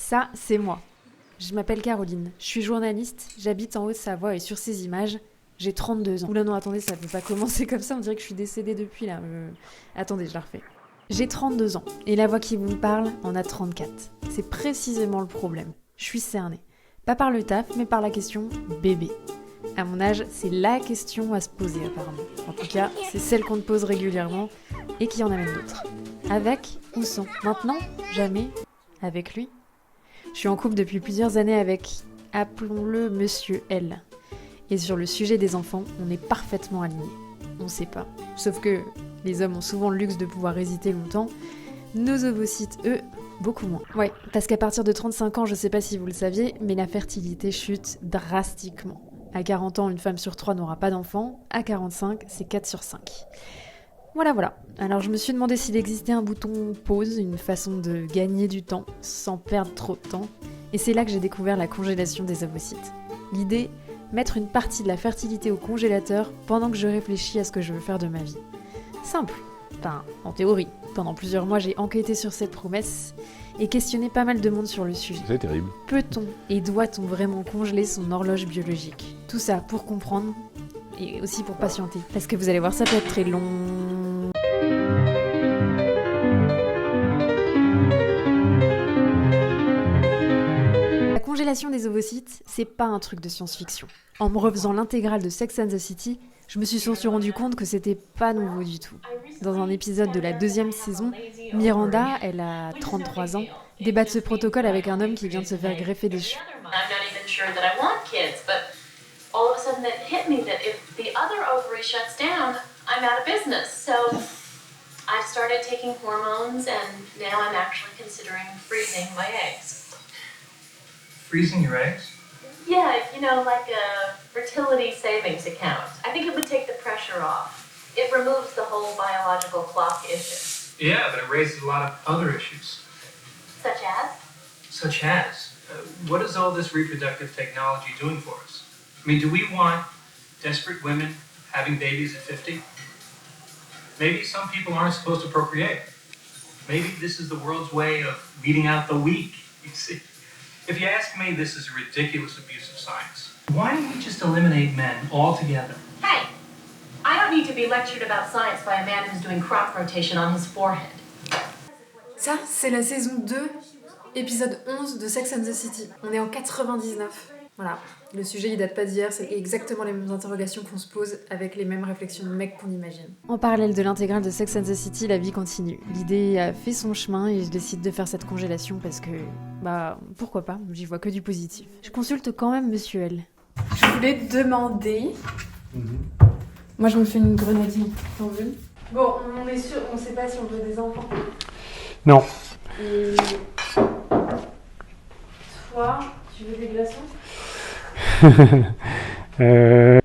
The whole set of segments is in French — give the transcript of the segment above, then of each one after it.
Ça, c'est moi. Je m'appelle Caroline, je suis journaliste, j'habite en Haute-Savoie et sur ces images, j'ai 32 ans. Oula non, attendez, ça peut pas commencer comme ça, on dirait que je suis décédée depuis là. Attendez, je la refais. J'ai 32 ans et la voix qui vous parle en a 34. C'est précisément le problème. Je suis cernée. Pas par le taf, mais par la question bébé. À mon âge, c'est la question à se poser apparemment. En tout cas, c'est celle qu'on te pose régulièrement et qui en amène d'autres. Avec ou sans? Maintenant? Jamais? Avec lui? Je suis en couple depuis plusieurs années avec, appelons-le Monsieur L. Et sur le sujet des enfants, on est parfaitement alignés. On sait pas. Sauf que les hommes ont souvent le luxe de pouvoir hésiter longtemps. Nos ovocytes, eux, beaucoup moins. Ouais, parce qu'à partir de 35 ans, je sais pas si vous le saviez, mais la fertilité chute drastiquement. À 40 ans, une femme sur 3 n'aura pas d'enfant. À 45, c'est 4 sur 5. Voilà. Alors je me suis demandé s'il existait un bouton pause, une façon de gagner du temps sans perdre trop de temps. Et c'est là que j'ai découvert la congélation des ovocytes. L'idée, mettre une partie de la fertilité au congélateur pendant que je réfléchis à ce que je veux faire de ma vie. Simple. Enfin, en théorie. Pendant plusieurs mois, j'ai enquêté sur cette promesse et questionné pas mal de monde sur le sujet. C'est terrible. Peut-on et doit-on vraiment congeler son horloge biologique? Tout ça pour comprendre et aussi pour patienter. Parce que vous allez voir, ça peut être très long. La congélation des ovocytes, c'est pas un truc de science-fiction. En me refaisant l'intégrale de Sex and the City, je me suis surtout rendu compte que c'était pas nouveau du tout. Dans un épisode de la 2e saison, Miranda, elle a 33 ans, débat de ce protocole avec un homme qui vient de se faire greffer des cheveux. All of a sudden it hit me that if the other ovary shuts down, I'm out of business. So I started taking hormones and now I'm actually considering freezing my eggs. Freezing your eggs? Yeah, you know, like a fertility savings account. I think it would take the pressure off. It removes the whole biological clock issue. Yeah, but it raises a lot of other issues. Such as? Such as? What is all this reproductive technology doing for us? I mean, do we want desperate women having babies at 50? Maybe some people aren't supposed to procreate. Maybe this is the world's way of weeding out the weak. You see, if you ask me, this is a ridiculous abuse of science. Why don't we just eliminate men altogether? Hey, I don't need to be lectured about science by a man who's doing crop rotation on his forehead. Ça, c'est la saison 2, épisode 11 de Sex and the City. On est en 99. Voilà, le sujet il date pas d'hier, c'est exactement les mêmes interrogations qu'on se pose avec les mêmes réflexions de mecs qu'on imagine. En parallèle de l'intégrale de Sex and the City, la vie continue. L'idée a fait son chemin et je décide de faire cette congélation parce que, pourquoi pas, j'y vois que du positif. Je consulte quand même Monsieur L. Je voulais te demander... Moi je me fais une grenadine, t'en veux? Bon, on est sûr, on sait pas si on veut des enfants. Non. Et... Toi, tu veux des glaçons?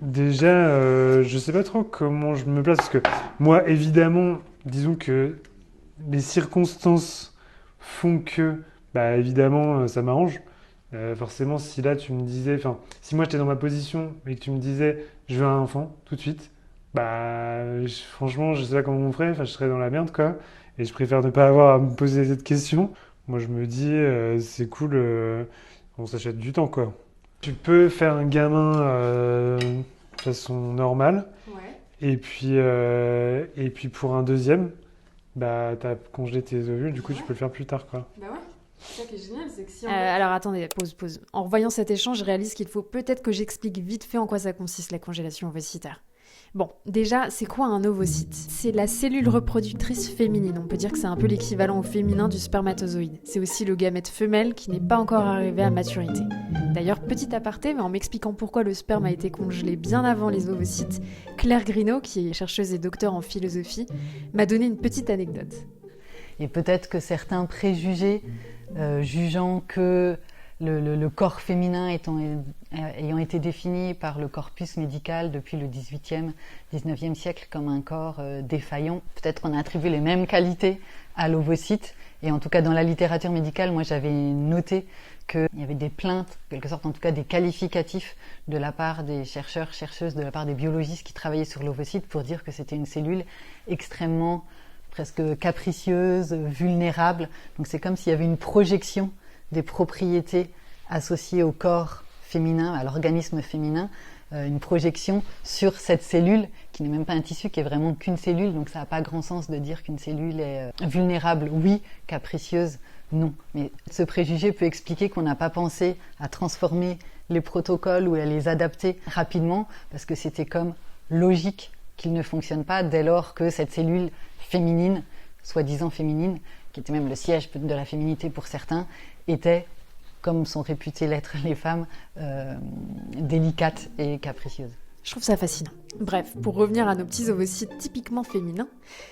Déjà, je sais pas trop comment je me place parce que moi, évidemment, disons que les circonstances font que, évidemment, ça m'arrange. Forcément, si là tu me disais, si moi j'étais dans ma position et que tu me disais, je veux un enfant tout de suite, franchement, je sais pas comment on ferait. Je serais dans la merde, quoi. Et je préfère ne pas avoir à me poser cette question. Moi, je me dis, c'est cool, on s'achète du temps, quoi. Tu peux faire un gamin de façon normale. Ouais. Et puis pour un deuxième, t'as congelé tes ovules, du coup tu peux le faire plus tard, quoi. Bah ouais, c'est ça qui est génial, c'est que si alors attendez, pause. En revoyant cet échange, je réalise qu'il faut peut-être que j'explique vite fait en quoi ça consiste la congélation ovocytaire. Bon, déjà, c'est quoi un ovocyte? C'est la cellule reproductrice féminine. On peut dire que c'est un peu l'équivalent au féminin du spermatozoïde. C'est aussi le gamète femelle qui n'est pas encore arrivé à maturité. D'ailleurs, petit aparté, mais en m'expliquant pourquoi le sperme a été congelé bien avant les ovocytes, Claire Grino, qui est chercheuse et docteur en philosophie, m'a donné une petite anecdote. Et peut-être que certains préjugés, jugeant que le corps féminin ayant été défini par le corpus médical depuis le 18e, 19e siècle comme un corps défaillant, peut-être qu'on a attribué les mêmes qualités à l'ovocyte. Et en tout cas, dans la littérature médicale, moi j'avais noté qu'il y avait des plaintes, en quelque sorte en tout cas des qualificatifs de la part des chercheurs, chercheuses, de la part des biologistes qui travaillaient sur l'ovocyte pour dire que c'était une cellule extrêmement presque capricieuse, vulnérable. Donc c'est comme s'il y avait une projection des propriétés associées au corps féminin, à l'organisme féminin, une projection sur cette cellule qui n'est même pas un tissu, qui est vraiment qu'une cellule. Donc ça n'a pas grand sens de dire qu'une cellule est vulnérable, oui, capricieuse, non. Mais ce préjugé peut expliquer qu'on n'a pas pensé à transformer les protocoles ou à les adapter rapidement parce que c'était comme logique qu'ils ne fonctionnent pas dès lors que cette cellule féminine, soi-disant féminine, qui était même le siège de la féminité pour certains, était, comme sont réputées l'être les femmes, délicates et capricieuses. Je trouve ça fascinant. Bref, pour revenir à nos petits ovocytes typiquement féminins,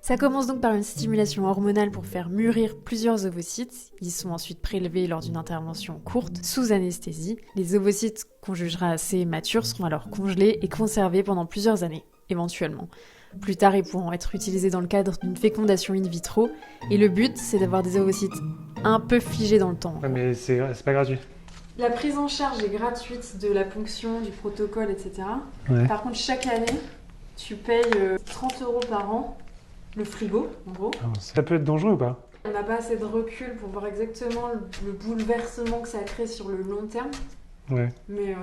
ça commence donc par une stimulation hormonale pour faire mûrir plusieurs ovocytes. Ils sont ensuite prélevés lors d'une intervention courte, sous anesthésie. Les ovocytes qu'on jugera assez matures seront alors congelés et conservés pendant plusieurs années, éventuellement. Plus tard, ils pourront être utilisés dans le cadre d'une fécondation in vitro. Et le but, c'est d'avoir des ovocytes un peu figés dans le temps. Ouais, mais c'est pas gratuit. La prise en charge est gratuite de la ponction, du protocole, etc. Ouais. Par contre, chaque année, tu payes 30 € par an, le frigo, en gros. Ça peut être dangereux ou pas? On n'a pas assez de recul pour voir exactement le bouleversement que ça crée sur le long terme. Ouais. Mais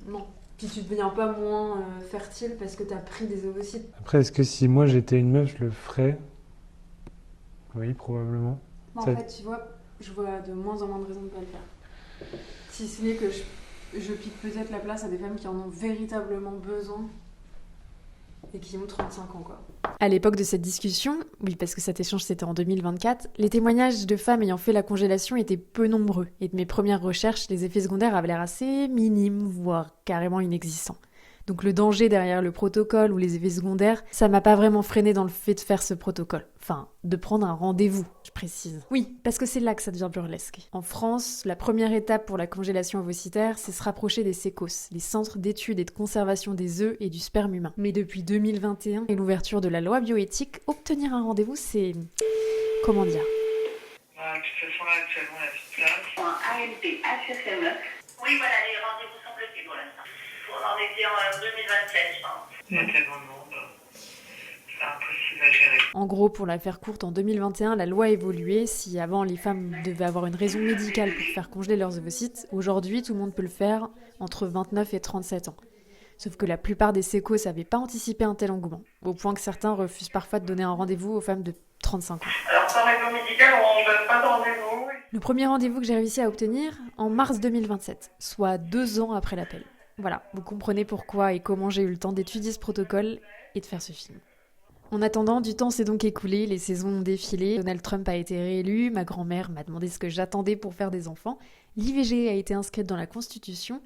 non. Puis tu deviens pas moins fertile parce que tu as pris des ovocytes. Après, est-ce que si moi j'étais une meuf, je le ferais? Oui, probablement. Moi, Ça- en fait, tu vois, je vois de moins en moins de raisons de ne pas le faire. Si ce n'est que je pique peut-être la place à des femmes qui en ont véritablement besoin et qui ont 35 ans, quoi. À l'époque de cette discussion, oui, parce que cet échange c'était en 2024, les témoignages de femmes ayant fait la congélation étaient peu nombreux. Et de mes premières recherches, les effets secondaires avaient l'air assez minimes, voire carrément inexistants. Donc le danger derrière le protocole ou les effets secondaires, ça m'a pas vraiment freiné dans le fait de faire ce protocole. Enfin, de prendre un rendez-vous, je précise. Oui, parce que c'est là que ça devient burlesque. En France, la première étape pour la congélation ovocitaire, c'est se rapprocher des CECOS, les centres d'études et de conservation des œufs et du sperme humain. Mais depuis 2021 et l'ouverture de la loi bioéthique, obtenir un rendez-vous, c'est... comment dire? De toute façon, là, actuellement, il n'y a plus de place. AMP, HFME. Oui, voilà, les rendez-vous sont bloqués pour l'instant. On en était en 2027, je pense. Il y a tellement de monde. C'est impossible à gérer. En gros, pour la faire courte, en 2021, la loi a évolué. Si avant les femmes devaient avoir une raison médicale pour faire congeler leurs ovocytes, aujourd'hui tout le monde peut le faire entre 29 et 37 ans. Sauf que la plupart des sécos n'avaient pas anticipé un tel engouement, au point que certains refusent parfois de donner un rendez-vous aux femmes de 35 ans. Alors, sans raison médicale, on ne donne pas de rendez-vous. Le premier rendez-vous que j'ai réussi à obtenir en mars 2027, soit 2 ans après l'appel. Voilà, vous comprenez pourquoi et comment j'ai eu le temps d'étudier ce protocole et de faire ce film. En attendant, du temps s'est donc écoulé, les saisons ont défilé, Donald Trump a été réélu, ma grand-mère m'a demandé ce que j'attendais pour faire des enfants, l'IVG a été inscrite dans la Constitution,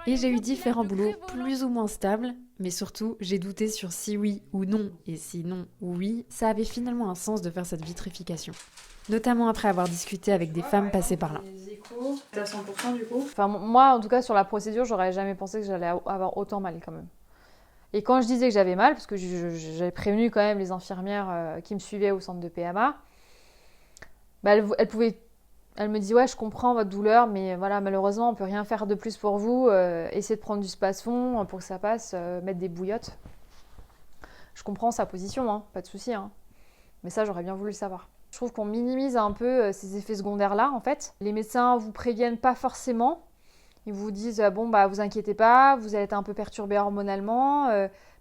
et j'ai eu différents boulots plus ou moins stables, mais surtout, j'ai douté sur si oui ou non, et si non ou oui, ça avait finalement un sens de faire cette vitrification. Notamment après avoir discuté avec des femmes passées par là. T'es à 100% du coup. Enfin, moi, en tout cas, sur la procédure, j'aurais jamais pensé que j'allais avoir autant mal quand même. Et quand je disais que j'avais mal, parce que j'avais prévenu quand même les infirmières qui me suivaient au centre de PMA, bah, elle me dit ouais, je comprends votre douleur, mais voilà, malheureusement, on peut rien faire de plus pour vous. Essayez de prendre du Spasfon pour que ça passe, mettre des bouillottes. Je comprends sa position, hein, pas de souci. Hein. Mais ça, j'aurais bien voulu le savoir. Je trouve qu'on minimise un peu ces effets secondaires-là, en fait. Les médecins vous préviennent pas forcément. Ils vous disent bon, bah, vous inquiétez pas, vous allez être un peu perturbé hormonalement.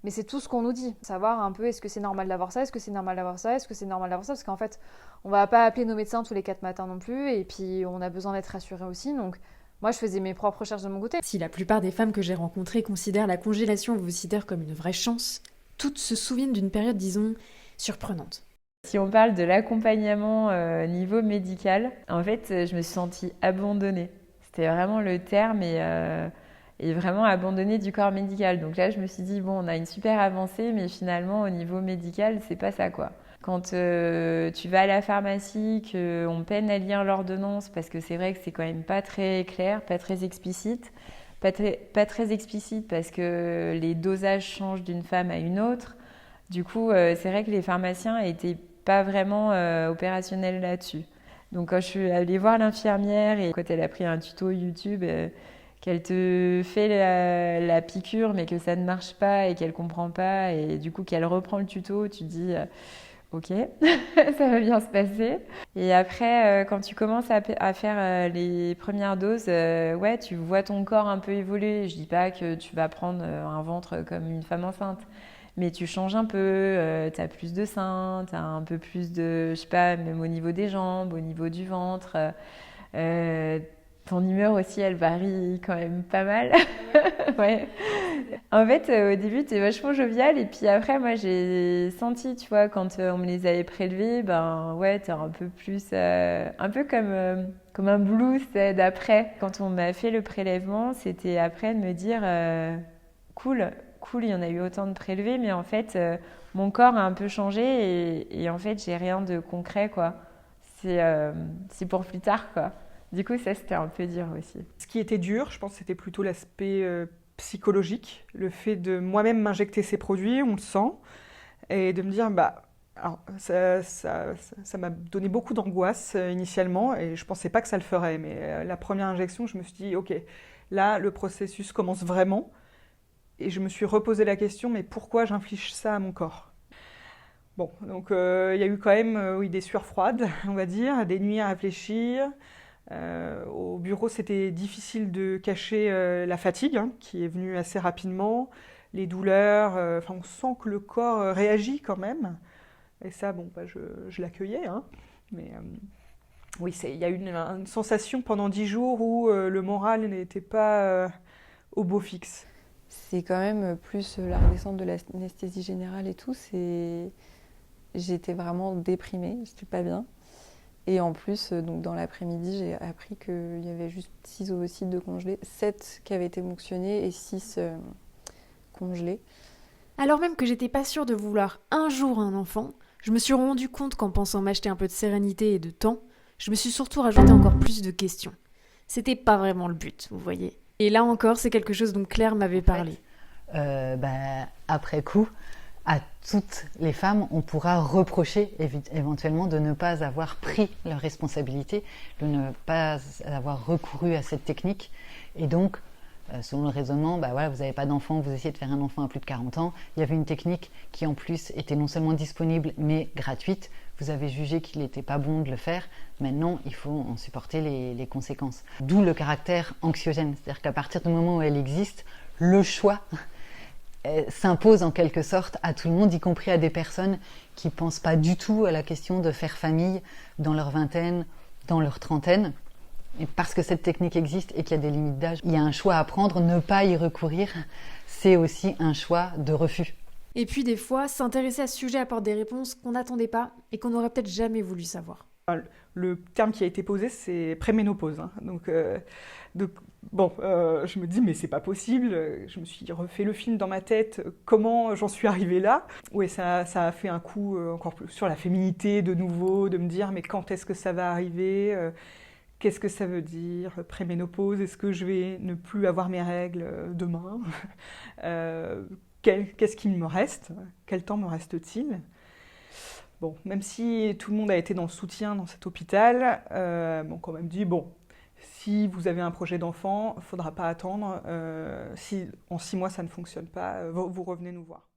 Mais c'est tout ce qu'on nous dit. Savoir un peu est-ce que c'est normal d'avoir ça, est-ce que c'est normal d'avoir ça, est-ce que c'est normal d'avoir ça. Parce qu'en fait, on va pas appeler nos médecins tous les 4 matins non plus. Et puis, on a besoin d'être rassuré aussi. Donc, moi, je faisais mes propres recherches de mon côté. Si la plupart des femmes que j'ai rencontrées considèrent la congélation ovocitaire comme une vraie chance, toutes se souviennent d'une période, disons, surprenante. Si on parle de l'accompagnement niveau médical, en fait, je me suis sentie abandonnée. C'était vraiment le terme et vraiment abandonnée du corps médical. Donc là, je me suis dit, bon, on a une super avancée, mais finalement, au niveau médical, c'est pas ça, quoi. Quand tu vas à la pharmacie, qu'on peine à lire l'ordonnance, parce que c'est vrai que c'est quand même pas très clair, pas très explicite. Pas très explicite parce que les dosages changent d'une femme à une autre. Du coup, c'est vrai que les pharmaciens étaient pas vraiment opérationnels là-dessus. Donc quand je suis allée voir l'infirmière et quand elle a pris un tuto YouTube, qu'elle te fait la piqûre mais que ça ne marche pas et qu'elle comprend pas et du coup qu'elle reprend le tuto, tu te dis Ok, ça va bien se passer. Et après, quand tu commences à faire les premières doses, ouais, tu vois ton corps un peu évoluer. Je dis pas que tu vas prendre un ventre comme une femme enceinte, mais tu changes un peu, tu as plus de seins, tu as un peu plus de, je sais pas, même au niveau des jambes, au niveau du ventre. Ton humeur aussi, elle varie quand même pas mal. Ouais. En fait, au début, t'es vachement joviale. Et puis après, moi, j'ai senti, tu vois, quand on me les avait prélevés, ben ouais, t'es un peu plus... un peu comme un blues d'après. Quand on m'a fait le prélèvement, c'était après de me dire cool, il y en a eu autant de prélevés. Mais en fait, mon corps a un peu changé. Et en fait, j'ai rien de concret, quoi. C'est pour plus tard, quoi. Du coup, ça, c'était un peu dur aussi. Ce qui était dur, je pense, c'était plutôt l'aspect psychologique, le fait de moi-même m'injecter ces produits, on le sent, et de me dire, alors, ça m'a donné beaucoup d'angoisse initialement, et je ne pensais pas que ça le ferait, mais la première injection, je me suis dit, ok, là, le processus commence vraiment, et je me suis reposé la question, mais pourquoi j'inflige ça à mon corps ? Bon, donc il y a eu quand même des sueurs froides, on va dire, des nuits à réfléchir. Au bureau, c'était difficile de cacher la fatigue, qui est venue assez rapidement, les douleurs, on sent que le corps réagit quand même. Et ça, je l'accueillais. Mais oui, il y a eu une sensation pendant 10 jours où le moral n'était pas au beau fixe. C'est quand même plus la redescente de l'anesthésie générale et tout. J'étais vraiment déprimée, j'étais pas bien. Et en plus, donc dans l'après-midi, j'ai appris qu'il y avait juste 6 ovocytes de congelés, 7 qui avaient été monctionnés et 6 congelés. Alors même que j'étais pas sûre de vouloir un jour un enfant, je me suis rendu compte qu'en pensant m'acheter un peu de sérénité et de temps, je me suis surtout rajouté encore plus de questions. C'était pas vraiment le but, vous voyez. Et là encore, c'est quelque chose dont Claire m'avait parlé. Après coup, à toutes les femmes, on pourra reprocher éventuellement de ne pas avoir pris leurs responsabilités, de ne pas avoir recouru à cette technique. Et donc, selon le raisonnement, vous n'avez pas d'enfant, vous essayez de faire un enfant à plus de 40 ans. Il y avait une technique qui en plus était non seulement disponible, mais gratuite. Vous avez jugé qu'il n'était pas bon de le faire. Maintenant, il faut en supporter les conséquences. D'où le caractère anxiogène. C'est-à-dire qu'à partir du moment où elle existe, le choix s'impose en quelque sorte à tout le monde, y compris à des personnes qui ne pensent pas du tout à la question de faire famille dans leur vingtaine, dans leur trentaine. Et parce que cette technique existe et qu'il y a des limites d'âge, il y a un choix à prendre, ne pas y recourir, c'est aussi un choix de refus. Et puis des fois, s'intéresser à ce sujet apporte des réponses qu'on n'attendait pas et qu'on n'aurait peut-être jamais voulu savoir. Le terme qui a été posé, c'est préménopause. Donc, je me dis, mais c'est pas possible. Je me suis refait le film dans ma tête, comment j'en suis arrivée là. Oui, ça a fait un coup encore plus sur la féminité de nouveau, de me dire, mais quand est-ce que ça va arriver ? Qu'est-ce que ça veut dire, préménopause ? Est-ce que je vais ne plus avoir mes règles demain ? Qu'est-ce qu'il me reste ? Quel temps me reste-t-il ? Bon, même si tout le monde a été dans le soutien dans cet hôpital, quand même dit, si vous avez un projet d'enfant, il ne faudra pas attendre. Si en 6 mois ça ne fonctionne pas, vous revenez nous voir.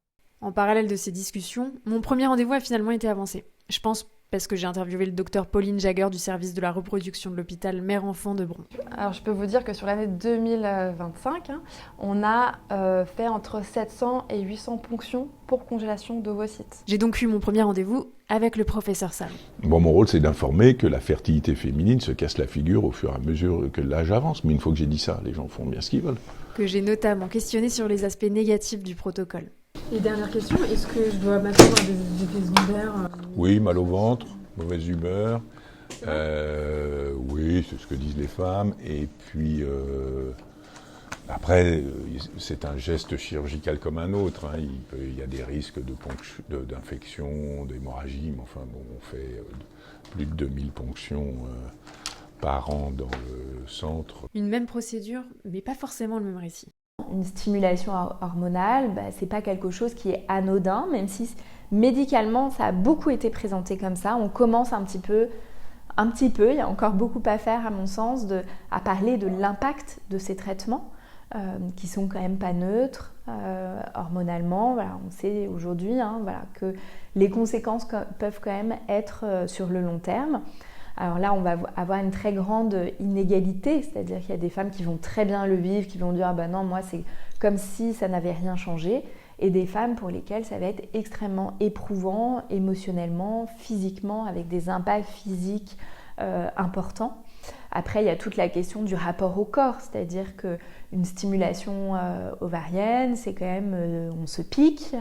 En parallèle de ces discussions, mon premier rendez-vous a finalement été avancé. Je pense parce que j'ai interviewé le docteur Pauline Jagger du service de la reproduction de l'hôpital Mère-Enfant de Bron. Alors je peux vous dire que sur l'année 2025, on a fait entre 700 et 800 ponctions pour congélation d'ovocytes. J'ai donc eu mon premier rendez-vous avec le professeur Sam. Mon rôle, c'est d'informer que la fertilité féminine se casse la figure au fur et à mesure que l'âge avance. Mais une fois que j'ai dit ça, les gens font bien ce qu'ils veulent. Que j'ai notamment questionné sur les aspects négatifs du protocole. Et dernière question, est-ce que je dois m'attendre à des effets secondaires Oui, mal au ventre, mauvaise humeur. Oui, c'est ce que disent les femmes. Et puis, après, c'est un geste chirurgical comme un autre. Il y a des risques d'infection, d'hémorragie. Mais enfin, on fait plus de 2000 ponctions par an dans le centre. Une même procédure, mais pas forcément le même récit. Une stimulation hormonale, c'est pas quelque chose qui est anodin, même si médicalement ça a beaucoup été présenté comme ça. On commence un petit peu, il y a encore beaucoup à faire à mon sens, à parler de l'impact de ces traitements. qui sont quand même pas neutres hormonalement. Voilà, on sait aujourd'hui que les conséquences peuvent quand même être sur le long terme. Alors là, on va avoir une très grande inégalité, c'est-à-dire qu'il y a des femmes qui vont très bien le vivre, qui vont dire « ah ben non, moi c'est comme si ça n'avait rien changé », et des femmes pour lesquelles ça va être extrêmement éprouvant, émotionnellement, physiquement, avec des impacts physiques importants. Après, il y a toute la question du rapport au corps, c'est-à-dire qu'une stimulation ovarienne, c'est quand même, on se pique,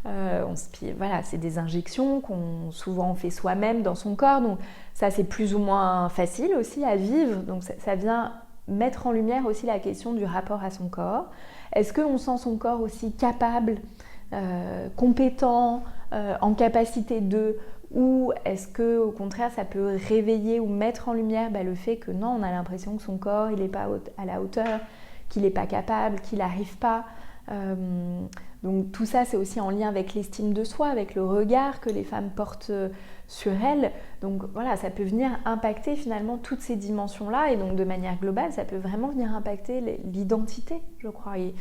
voilà, c'est des injections qu'on souvent fait soi-même dans son corps, donc ça c'est plus ou moins facile aussi à vivre, donc ça vient mettre en lumière aussi la question du rapport à son corps. Est-ce qu'on sent son corps aussi capable, compétent, en capacité de, ou est-ce que au contraire ça peut réveiller ou mettre en lumière le fait que non, on a l'impression que son corps il n'est pas à la hauteur, qu'il n'est pas capable, qu'il n'arrive pas. Donc tout ça c'est aussi en lien avec l'estime de soi, avec le regard que les femmes portent sur elles. Donc voilà, ça peut venir impacter finalement toutes ces dimensions-là, et donc de manière globale ça peut vraiment venir impacter l'identité, je crois, et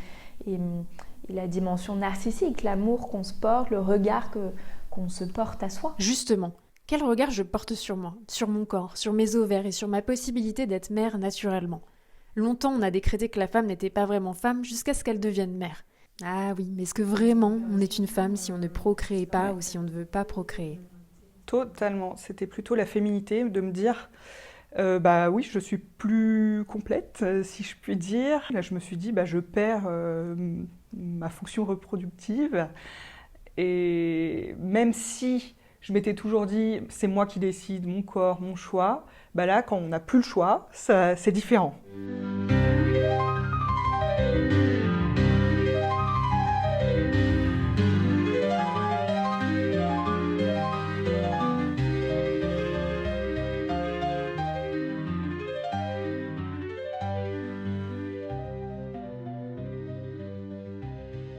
la dimension narcissique, l'amour qu'on se porte, le regard qu'on se porte à soi. Justement, quel regard je porte sur moi, sur mon corps, sur mes ovaires et sur ma possibilité d'être mère naturellement. Longtemps, on a décrété que la femme n'était pas vraiment femme jusqu'à ce qu'elle devienne mère. Ah oui, mais est-ce que vraiment on est une femme si on ne procrée pas ou si on ne veut pas procréer ? Totalement. C'était plutôt la féminité, de me dire oui, je suis plus complète, si je puis dire. Là, je me suis dit, je perds ma fonction reproductive. Et même si je m'étais toujours dit, c'est moi qui décide, mon corps, mon choix, là, quand on n'a plus le choix, c'est différent.